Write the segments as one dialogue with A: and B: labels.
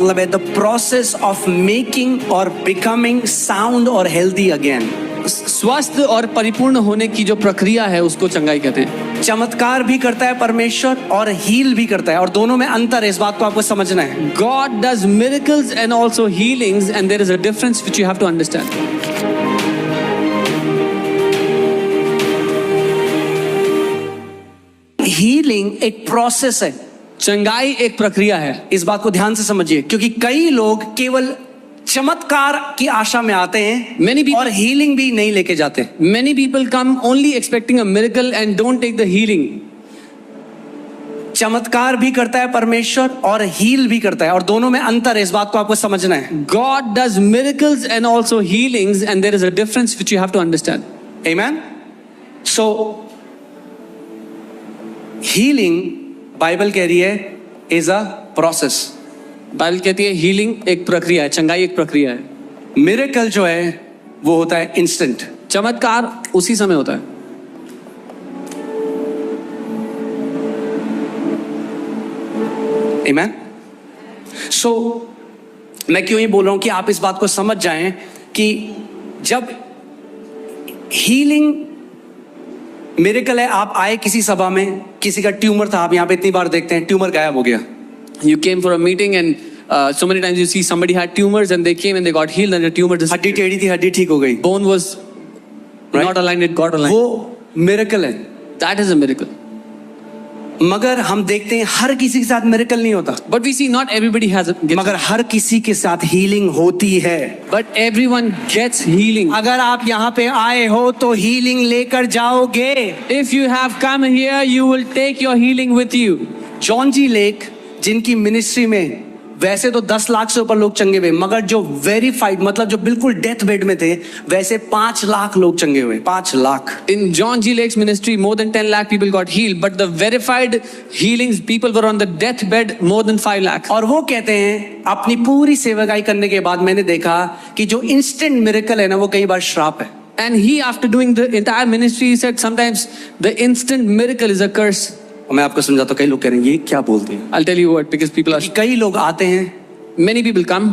A: मतलब है the process of making और बिकमिंग साउंड और हेल्दी अगेन।
B: स्वस्थ और परिपूर्ण होने की जो प्रक्रिया है उसको चंगाई कहते हैं।
A: चमत्कार भी करता है परमेश्वर और हील भी करता है, और दोनों में अंतर है, इस बात को आपको समझना है।
B: God does miracles and also healings, and there is a difference which you have to understand.
A: Healing एक प्रोसेस है,
B: चंगाई एक प्रक्रिया है।
A: इस बात को ध्यान से समझिए, क्योंकि कई लोग केवल चमत्कार की आशा में आते हैं
B: Many people-
A: और हीलिंग भी नहीं लेके जाते।
B: Many people come only expecting a miracle and don't take the healing.
A: चमत्कार भी करता है परमेश्वर और हील भी करता है, और दोनों में अंतर है, इस बात को आपको समझना है।
B: God does miracles and also healings, and there is a difference which you have to understand.
A: Amen? So healing Bible कह रही है इज अ प्रोसेस।
B: बाइबल कहती है हीलिंग एक प्रक्रिया है, चंगाई एक प्रक्रिया है।
A: मिरेकल जो है वो होता है इंस्टेंट।
B: चमत्कार उसी समय होता है।
A: Amen? So मैं क्यों ये बोल रहा हूं कि आप इस बात को समझ जाएं कि जब हीलिंग मिरेकल है, आप आए किसी सभा में, किसी का ट्यूमर था, आप यहाँ पे इतनी बार देखते हैं ट्यूमर गायब हो गया।
B: You came for a meeting and so many times you see somebody had tumors and they came and they got healed and the tumor
A: हड्डी
B: disappeared.
A: टेढ़ी थी, हड्डी ठीक हो गई,
B: Bone was
A: Right.
B: not aligned, it got aligned.
A: वो miracle है।
B: That is a miracle.
A: मगर हम देखते हैं हर किसी के साथ मिरेकल नहीं होता,
B: But we see not everybody has it.
A: मगर हर किसी के साथ हीलिंग होती है।
B: But everyone gets healing.
A: अगर आप यहाँ पे आए हो तो हीलिंग लेकर जाओगे।
B: If you have come here, you will take your healing with you.
A: John G Lake, जिनकी मिनिस्ट्री में वैसे तो 10 लाख से ऊपर लोग चंगे हुए, मगर जो वेरीफाइड मतलब जो बिल्कुल डेथ बेड में थे, वैसे 5 लाख लोग चंगे हुए। 5 lakh.
B: In John G. Lake's ministry, more than 10 lakh people got healed, but the verified healings, people were on the deathbed, more than 5 lakh.
A: और वो कहते हैं अपनी पूरी सेवकाई करने के बाद मैंने देखा कि जो इंस्टेंट मिरेकल है ना, वो कई बार श्राप है।
B: And he, after doing the entire ministry, he said sometimes the instant miracle is a curse.
A: और मैं आपको समझाता हूँ, कई लोग कह रहे हैं ये क्या बोलते हैं।
B: I'll tell you what, because people are,
A: कि कई लोग आते हैं,
B: many people come,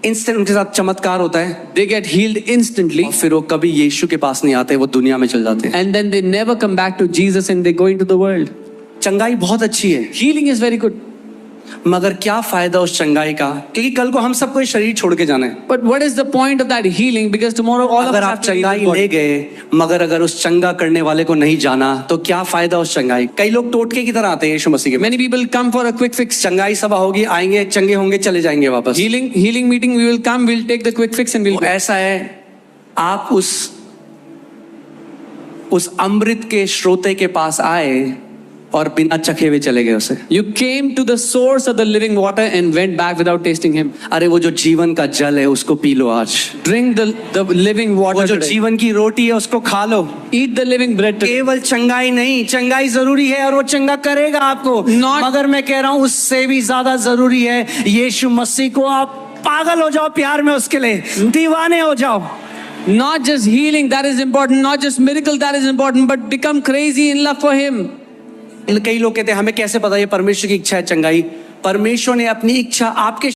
A: इंस्टेंट उनके साथ चमत्कार होता है,
B: they get healed instantly,
A: और फिर वो कभी यीशु के पास नहीं आते, वो दुनिया में चल जाते हैं।
B: and then they never come back to Jesus and they go into the world.
A: चंगाई बहुत अच्छी है,
B: Healing is very good.
A: मगर क्या फायदा उस चंगाई का, क्योंकि कल को हम सबको ये शरीर छोड़ के जाना है।
B: But what is the point of that healing? Because tomorrow all of
A: अगर
B: us
A: आप
B: have to leave
A: चंगाई
B: this body.
A: ले गए, मगर अगर उस चंगा करने वाले को नहीं जाना तो क्या फायदा उस चंगाई। कई लोग टोटके की तरह आते हैं यीशु मसीह के।
B: Many people come for a quick fix.
A: चंगाई सभा होगी, आएंगे, चंगे होंगे, चले जाएंगे वापस।
B: Healing meeting, we will come, we'll take the quick fix and we'll
A: वो
B: go.
A: ऐसा है, आप उस अमृत के श्रोते के पास आए और बिना चखे हुए चले गए उसे।
B: You came to the source of the living water and went back without tasting him.
A: अरे वो जो जीवन का जल है उसको पी लो आज।
B: Drink the living
A: वो
B: water
A: जो
B: today.
A: जीवन की रोटी है उसको खा लो।
B: Eat the living bread today.
A: केवल चंगाई नहीं, चंगाई जरूरी है और वो चंगा करेगा आपको, मगर मैं कह रहा हूं उससे भी ज्यादा जरूरी है यीशु मसीह को आप पागल हो जाओ प्यार में, उसके लिए दीवाने हो जाओ।
B: Not just healing, that is important. Not just miracle, that is important. But become crazy in love for him.
A: कई लोग कहते हैं हमें कैसे पता ये परमेश्वर की इच्छा है चंगाई। परमेश्वर ने अपनी इच्छा आपके